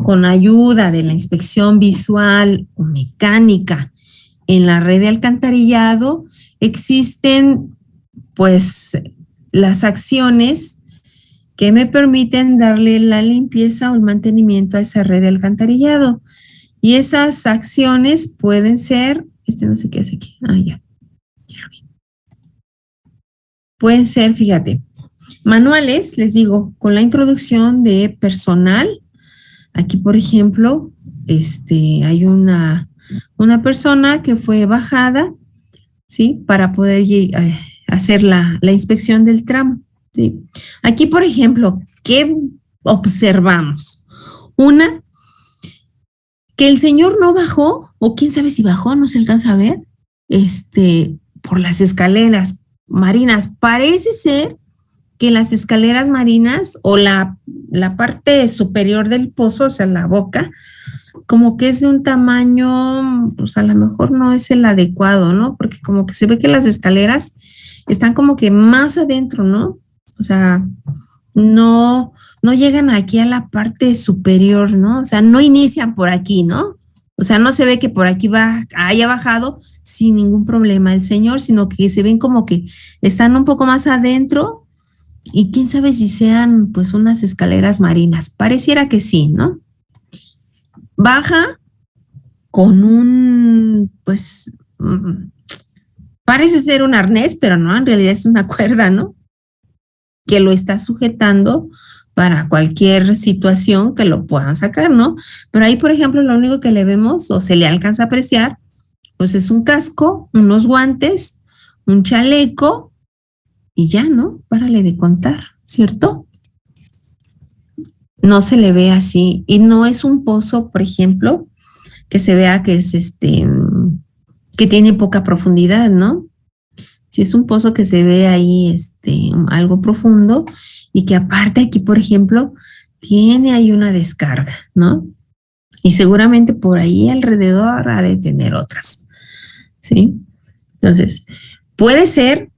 con ayuda de la inspección visual o mecánica en la red de alcantarillado, existen, pues, las acciones que me permiten darle la limpieza o el mantenimiento a esa red de alcantarillado. Y esas acciones pueden ser, no sé qué hace aquí, ya lo vi. Pueden ser, fíjate, manuales, les digo, con la introducción de personal. Aquí, por ejemplo, hay una persona que fue bajada, ¿sí? Para poder hacer la inspección del tramo, ¿sí? Aquí, por ejemplo, ¿qué observamos? Una, que el señor no bajó, o quién sabe si bajó, no se alcanza a ver, por las escaleras marinas. Parece ser que las escaleras marinas o la parte superior del pozo, o sea, la boca, como que es de un tamaño, pues a lo mejor no es el adecuado, ¿no? Porque como que se ve que las escaleras están como que más adentro, ¿no? O sea, no llegan aquí a la parte superior, ¿no? O sea, no inician por aquí, ¿no? O sea, no se ve que por aquí haya bajado sin ningún problema el señor, sino que se ven como que están un poco más adentro y quién sabe si sean pues unas escaleras marinas. Pareciera que sí, ¿no? Baja con pues, parece ser un arnés, pero no, en realidad es una cuerda, ¿no? Que lo está sujetando para cualquier situación que lo puedan sacar, ¿no? Pero ahí, por ejemplo, lo único que le vemos o se le alcanza a apreciar, pues es un casco, unos guantes, un chaleco y ya, ¿no? Párale de contar, ¿cierto? No se le ve así y no es un pozo, por ejemplo, que se vea que es que tiene poca profundidad, ¿no? Si es un pozo que se ve ahí algo profundo y que aparte aquí, por ejemplo, tiene ahí una descarga, ¿no? Y seguramente por ahí alrededor ha de tener otras, ¿sí? Entonces, puede ser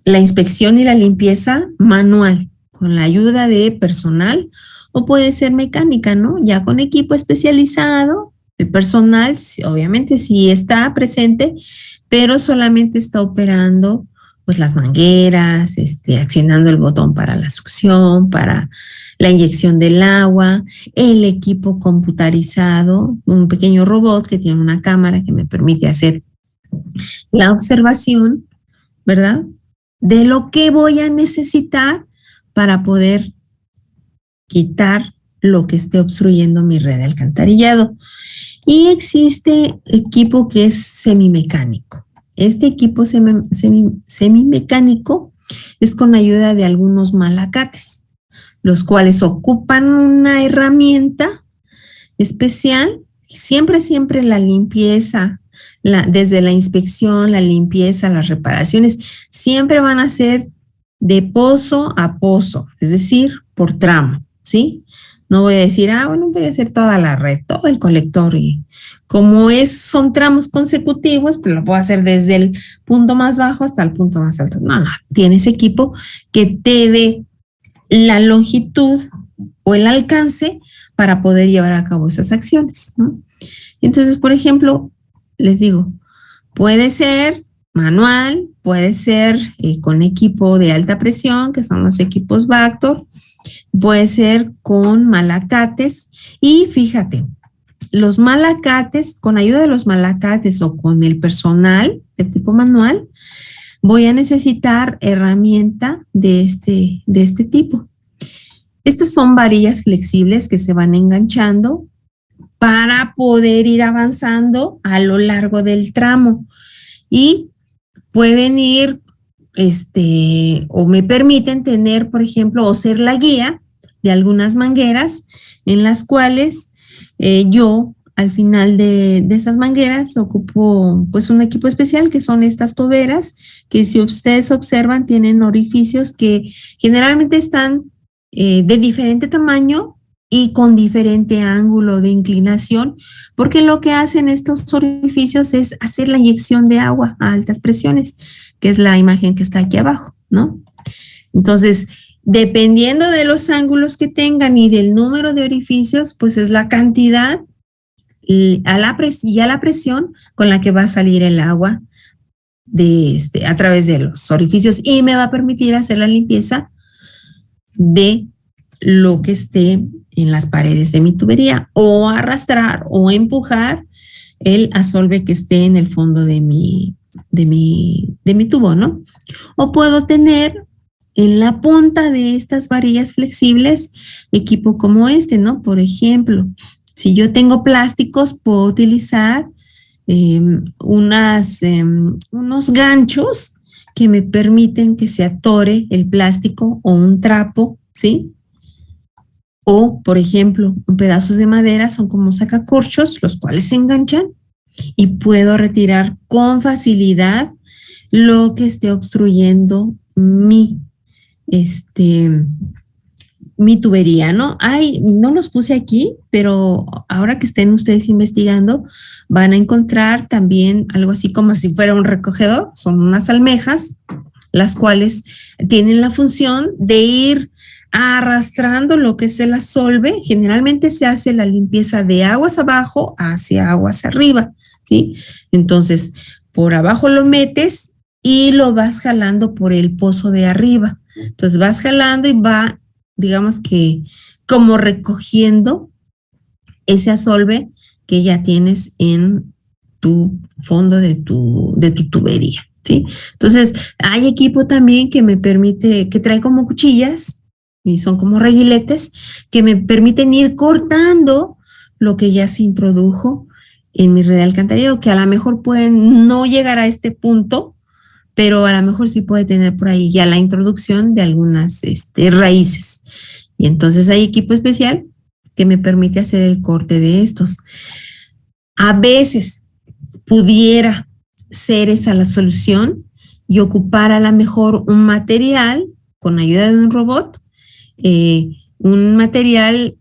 la inspección y la limpieza manual con la ayuda de personal o puede ser mecánica, ¿no? Ya con equipo especializado, el personal obviamente sí está presente, pero solamente está operando pues las mangueras, accionando el botón para la succión, para la inyección del agua, el equipo computarizado, un pequeño robot que tiene una cámara que me permite hacer la observación, ¿verdad? De lo que voy a necesitar para poder quitar lo que esté obstruyendo mi red de alcantarillado. Y existe equipo que es semimecánico. Este equipo semimecánico es con ayuda de algunos malacates, los cuales ocupan una herramienta especial. Siempre la limpieza desde la inspección, la limpieza, las reparaciones, siempre van a ser de pozo a pozo, es decir, por tramo, ¿sí? No voy a decir, bueno, voy a hacer toda la red, todo el colector, y como son tramos consecutivos, pues lo puedo hacer desde el punto más bajo hasta el punto más alto. No, tienes equipo que te dé la longitud o el alcance para poder llevar a cabo esas acciones, ¿no? Entonces, por ejemplo, les digo, puede ser manual, puede ser con equipo de alta presión, que son los equipos Vactor, puede ser con malacates, y fíjate, los malacates, con ayuda de los malacates o con el personal de tipo manual, voy a necesitar herramienta de este tipo. Estas son varillas flexibles que se van enganchando para poder ir avanzando a lo largo del tramo, y pueden ir, o me permiten tener, por ejemplo, o ser la guía de algunas mangueras en las cuales yo al final de esas mangueras ocupo pues un equipo especial, que son estas toberas, que si ustedes observan tienen orificios que generalmente están de diferente tamaño y con diferente ángulo de inclinación, porque lo que hacen estos orificios es hacer la inyección de agua a altas presiones, que es la imagen que está aquí abajo, ¿no? Entonces, dependiendo de los ángulos que tengan y del número de orificios, pues es la cantidad y a la presión con la que va a salir el agua a través de los orificios, y me va a permitir hacer la limpieza de lo que esté en las paredes de mi tubería, o arrastrar o empujar el asolve que esté en el fondo de mi tubo, ¿no? O puedo tener en la punta de estas varillas flexibles equipo como ¿no? Por ejemplo, si yo tengo plásticos, puedo utilizar unos ganchos que me permiten que se atore el plástico, o un trapo, ¿sí? O, por ejemplo, pedazos de madera son como sacacorchos, los cuales se enganchan, y puedo retirar con facilidad lo que esté obstruyendo mi tubería, ¿no? No los puse aquí, pero ahora que estén ustedes investigando, van a encontrar también algo así como si fuera un recogedor. Son unas almejas, las cuales tienen la función de ir arrastrando lo que es el asolve. Generalmente se hace la limpieza de aguas abajo hacia aguas arriba, ¿sí? Entonces, por abajo lo metes y lo vas jalando por el pozo de arriba. Entonces vas jalando y va, digamos que como recogiendo ese asolve que ya tienes en tu fondo de tu tubería, ¿sí? Entonces, hay equipo también que me permite, que trae como cuchillas, y son como reguiletes, que me permiten ir cortando lo que ya se introdujo en mi red de alcantarillado, que a lo mejor pueden no llegar a este punto, pero a lo mejor sí puede tener por ahí ya la introducción de algunas raíces. Y entonces hay equipo especial que me permite hacer el corte de estos. A veces pudiera ser esa la solución, y ocupar a lo mejor un material con ayuda de un robot, un material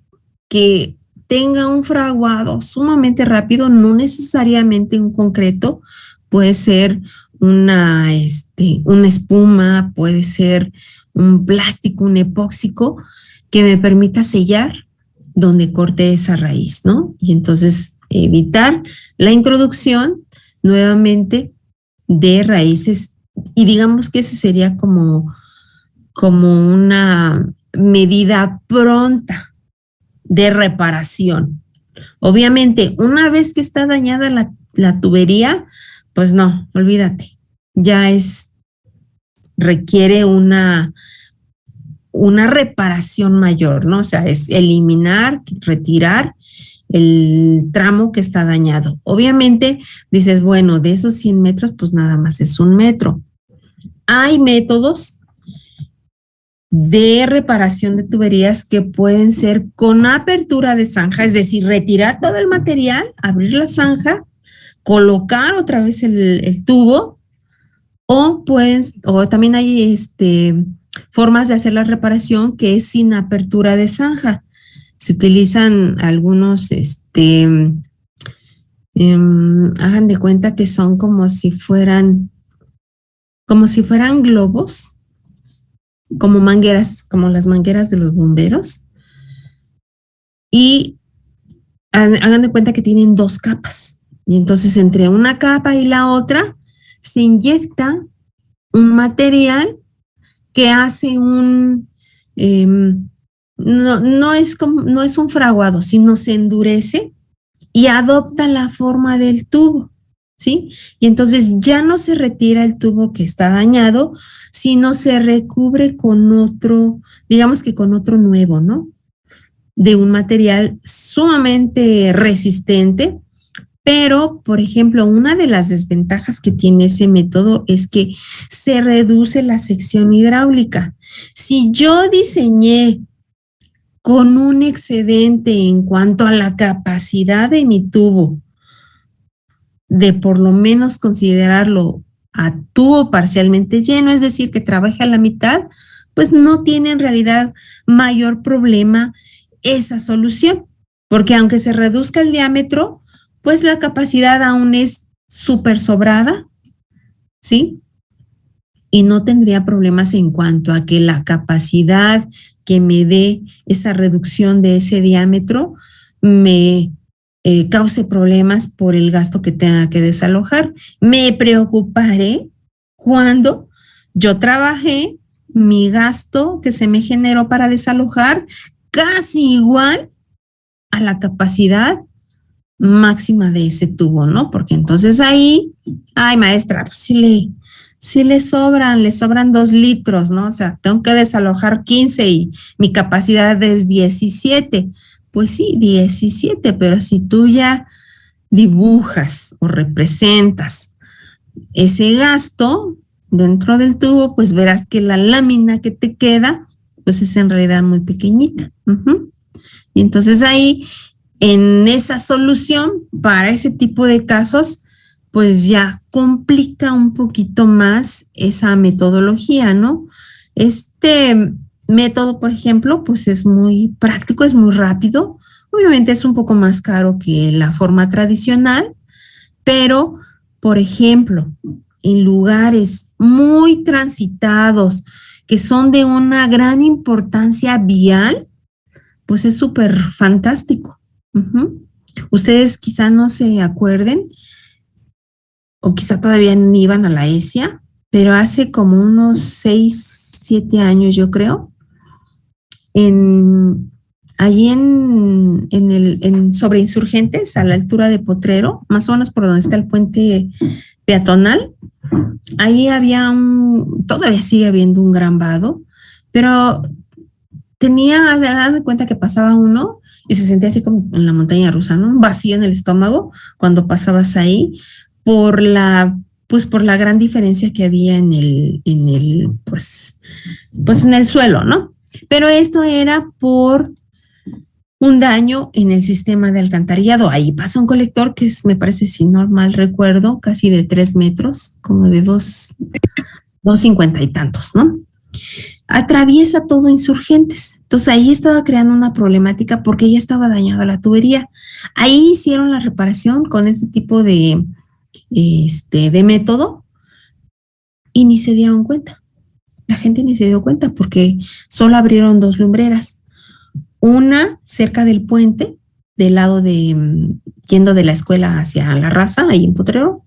que tenga un fraguado sumamente rápido, no necesariamente un concreto, puede ser una espuma, puede ser un plástico, un epóxico, que me permita sellar donde corte esa raíz, ¿no? Y entonces evitar la introducción nuevamente de raíces, y digamos que ese sería como una medida pronta de reparación. Obviamente, una vez que está dañada la tubería, pues no, olvídate, ya requiere una reparación mayor, ¿no? O sea, es eliminar, retirar el tramo que está dañado. Obviamente, dices, bueno, de esos 100 metros, pues nada más es 1 metro. Hay métodos de reparación de tuberías que pueden ser con apertura de zanja, es decir, retirar todo el material, abrir la zanja, colocar otra vez el tubo, o también hay formas de hacer la reparación que es sin apertura de zanja. Se utilizan algunos, hagan de cuenta que son como si fueran globos, como mangueras, como las mangueras de los bomberos, y hagan de cuenta que tienen 2 capas, y entonces entre una capa y la otra se inyecta un material que hace no es un fraguado, sino se endurece y adopta la forma del tubo, ¿sí? Y entonces ya no se retira el tubo que está dañado, sino se recubre con otro, digamos que con otro nuevo, ¿no? De un material sumamente resistente. Pero, por ejemplo, una de las desventajas que tiene ese método es que se reduce la sección hidráulica. Si yo diseñé con un excedente en cuanto a la capacidad de mi tubo, de por lo menos considerarlo a tubo parcialmente lleno, es decir, que trabaje a la mitad, pues no tiene en realidad mayor problema esa solución, porque aunque se reduzca el diámetro, pues la capacidad aún es súper sobrada, ¿sí? Y no tendría problemas en cuanto a que la capacidad que me dé esa reducción de ese diámetro me cause problemas por el gasto que tenga que desalojar. Me preocuparé cuando yo trabajé mi gasto que se me generó para desalojar casi igual a la capacidad máxima de ese tubo, ¿no? Porque entonces ahí, ay, maestra, pues sí le sobran 2 litros, ¿no? O sea, tengo que desalojar 15 y mi capacidad es 17. Pues sí, 17, pero si tú ya dibujas o representas ese gasto dentro del tubo, pues verás que la lámina que te queda, pues es en realidad muy pequeñita. Y entonces ahí, en esa solución, para ese tipo de casos, pues ya complica un poquito más esa metodología, ¿no? Este método, por ejemplo, pues es muy práctico, es muy rápido. Obviamente es un poco más caro que la forma tradicional, pero, por ejemplo, en lugares muy transitados que son de una gran importancia vial, pues es súper fantástico. Ustedes quizá no se acuerden, o quizá todavía ni iban a la ESIA, pero hace como unos 6, 7 años, yo creo, allí sobre Insurgentes, a la altura de Potrero, más o menos por donde está el puente peatonal, ahí todavía sigue habiendo un gran vado, pero haz de cuenta que pasaba uno y se sentía así como en la montaña rusa, ¿no? Un vacío en el estómago cuando pasabas ahí por la gran diferencia que había en el suelo, ¿no? Pero esto era por un daño en el sistema de alcantarillado. Ahí pasa un colector que me parece, si no mal recuerdo, casi de 3 metros, como de 2,50 y tantos, ¿no? Atraviesa todo Insurgentes. Entonces ahí estaba creando una problemática porque ya estaba dañada la tubería. Ahí hicieron la reparación con este tipo de método y ni se dieron cuenta. La gente ni se dio cuenta porque solo abrieron 2 lumbreras. Una cerca del puente, del lado yendo de la escuela hacia La Raza, ahí en Potrero,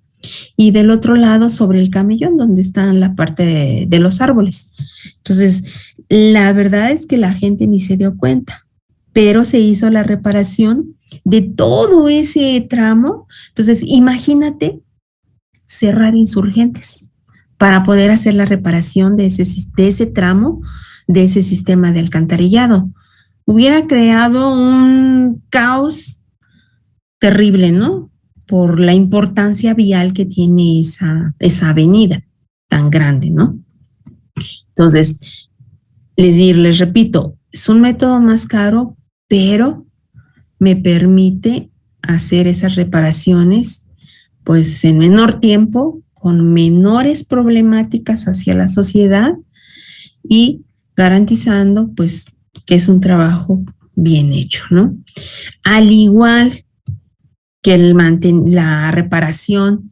y del otro lado sobre el camellón, donde está la parte de los árboles. Entonces, la verdad es que la gente ni se dio cuenta, pero se hizo la reparación de todo ese tramo. Entonces, imagínate cerrar Insurgentes para poder hacer la reparación de ese tramo, de ese sistema de alcantarillado. Hubiera creado un caos terrible, ¿no? Por la importancia vial que tiene esa avenida tan grande, ¿no? Entonces, les repito, es un método más caro, pero me permite hacer esas reparaciones pues en menor tiempo, con menores problemáticas hacia la sociedad y garantizando pues que es un trabajo bien hecho, ¿no? Al igual que la reparación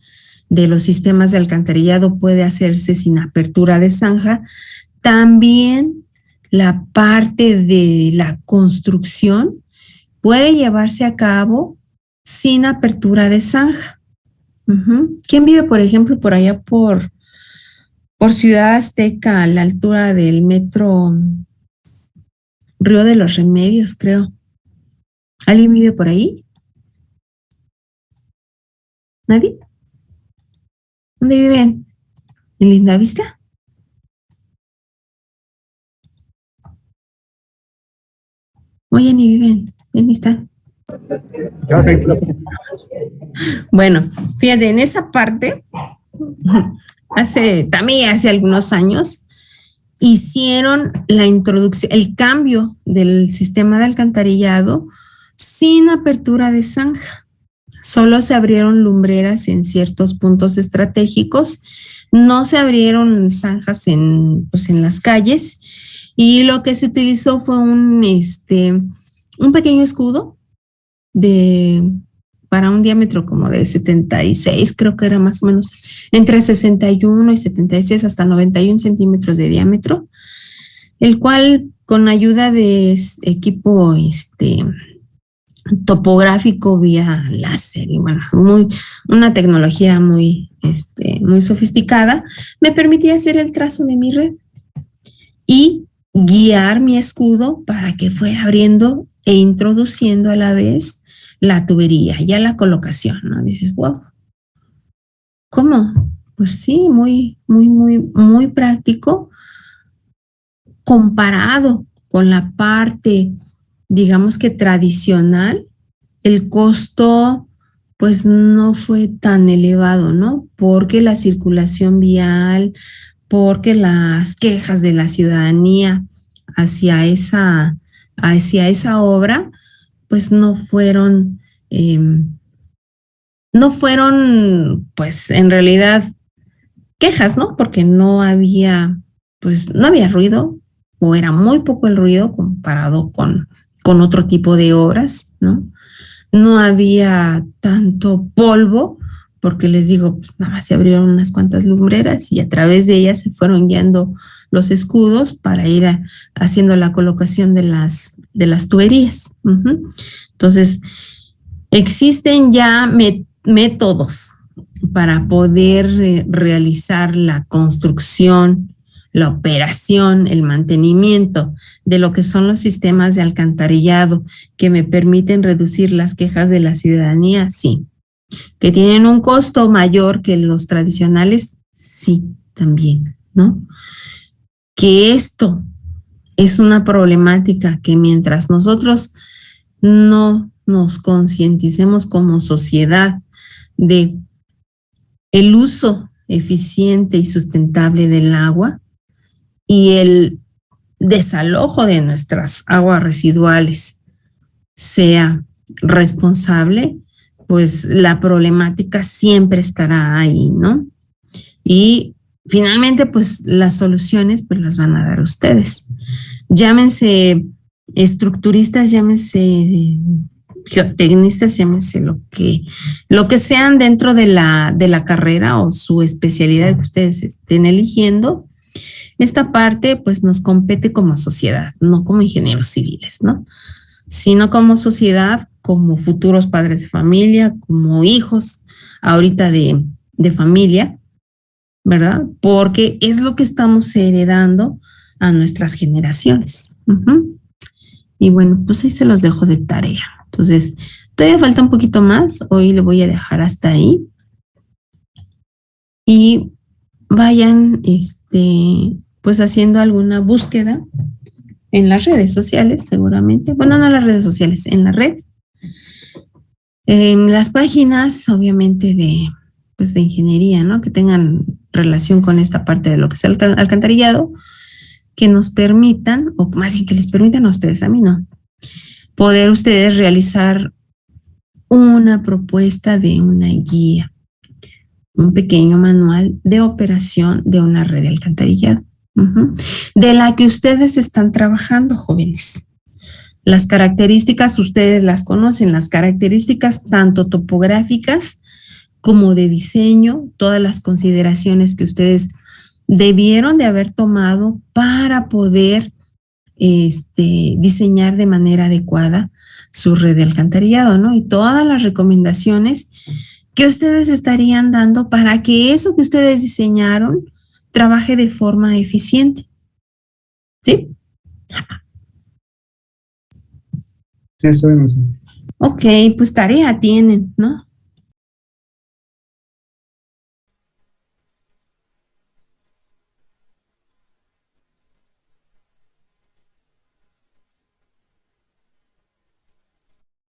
de los sistemas de alcantarillado puede hacerse sin apertura de zanja, también la parte de la construcción puede llevarse a cabo sin apertura de zanja. ¿Quién vive, por ejemplo, por allá por Ciudad Azteca, a la altura del metro Río de los Remedios, creo? ¿Alguien vive por ahí? ¿Nadie? ¿Dónde viven? ¿En Lindavista? Oye, ni viven. ¿Dónde está? Bueno, fíjate, en esa parte, hace algunos años, hicieron la introducción, el cambio del sistema de alcantarillado sin apertura de zanja. Solo se abrieron lumbreras en ciertos puntos estratégicos, no se abrieron zanjas en las calles, y lo que se utilizó fue un pequeño escudo para un diámetro como de 76, creo que era más o menos entre 61 y 76 hasta 91 centímetros de diámetro, el cual con ayuda de equipo topográfico vía láser y bueno, una tecnología muy sofisticada, me permitía hacer el trazo de mi red y guiar mi escudo para que fuera abriendo e introduciendo a la vez la tubería, ya la colocación, ¿no? Dices, wow, ¿cómo? Pues sí, muy, muy, muy, muy práctico comparado con la parte, digamos que tradicional. El costo pues no fue tan elevado, ¿no? Porque la circulación vial, porque las quejas de la ciudadanía hacia esa obra, pues no fueron, pues en realidad quejas, ¿no? Porque no había ruido, o era muy poco el ruido comparado con otro tipo de obras, ¿no? No había tanto polvo, porque les digo, pues nada más se abrieron unas cuantas lumbreras y a través de ellas se fueron guiando los escudos para ir haciendo la colocación de las tuberías. Entonces, existen ya métodos para poder realizar la construcción, la operación, el mantenimiento de lo que son los sistemas de alcantarillado que me permiten reducir las quejas de la ciudadanía, sí. Que tienen un costo mayor que los tradicionales, sí, también, ¿no? Que esto es una problemática que mientras nosotros no nos concienticemos como sociedad de el uso eficiente y sustentable del agua y el desalojo de nuestras aguas residuales sea responsable, pues la problemática siempre estará ahí, ¿no? Y finalmente, pues las soluciones pues las van a dar ustedes. Llámense estructuristas, llámense geotecnistas, llámense lo que sean dentro de la carrera o su especialidad que ustedes estén eligiendo. Esta parte pues nos compete como sociedad, no como ingenieros civiles, ¿no? Sino como sociedad, como futuros padres de familia, como hijos ahorita de familia, ¿verdad? Porque es lo que estamos heredando a nuestras generaciones. Y bueno, pues ahí se los dejo de tarea. Entonces, todavía falta un poquito más. Hoy le voy a dejar hasta ahí. Y vayan, pues haciendo alguna búsqueda en las redes sociales, seguramente. Bueno, no en las redes sociales, en la red. En las páginas, obviamente, de ingeniería, ¿no? Que tengan relación con esta parte de lo que es el alcantarillado, que nos permitan, o más bien que les permitan a ustedes, a mí no, poder ustedes realizar una propuesta de una guía un pequeño manual de operación de una red de alcantarillado, de la que ustedes están trabajando, jóvenes. Las características ustedes las conocen, las características tanto topográficas como de diseño, todas las consideraciones que ustedes debieron de haber tomado para poder diseñar de manera adecuada su red de alcantarillado, ¿no? Y todas las recomendaciones que ustedes estarían dando para que eso que ustedes diseñaron trabaje de forma eficiente. ¿Sí? Sí, estoy en eso. Ok, pues tarea tienen, ¿no?